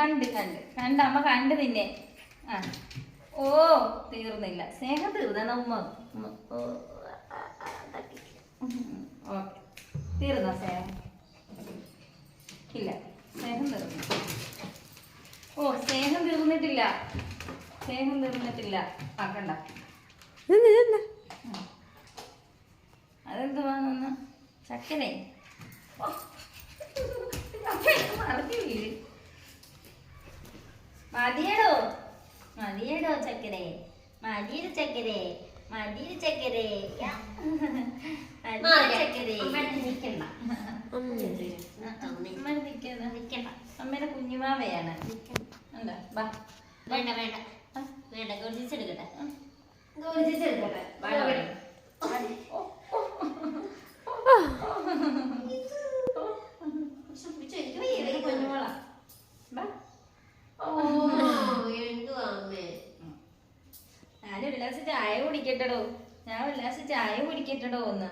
കണ്ട് കണ്ട് കണ്ട് അമ്മ കണ്ട് നിന്നെ. ആ ഓ തീർന്നില്ല, സ്നേഹം തീർന്ന ഉമ്മ. ഓക്കെ, തീർന്നോ സ്നേഹം? ഇല്ല, സ്നേഹം തീർന്നു. ഓ സ്നേഹം തീർന്നിട്ടില്ല, സ്നേഹം തീർന്നിട്ടില്ല. ആക്കണ്ട. അതെന്തുവാന്ന് ചക്കനെ മറക്കില്ലേ? മതിയടോ മതിയടോ ചക്കരെ, മതിയൊരു ചക്കരെ, മതിയൊരു ചക്കരെ, ചക്കരെ. അമ്മയുടെ കുഞ്ഞുമാവയാണ്. എന്താ ബാ? വേണ്ട വേണ്ട വേണ്ട, ഗോർജിച്ചെടുക്കട്ടെ. ഗോർജിച്ചെടുക്കട്ടെ. കുഞ്ഞുമോളാ. ഞാനൊരു ഗ്ലാസ് ചായ കുടിക്കട്ടടോ, ഞാൻ ഒരു ഗ്ലാസ് ചായ കുടിക്കട്ടടോ ഒന്ന്.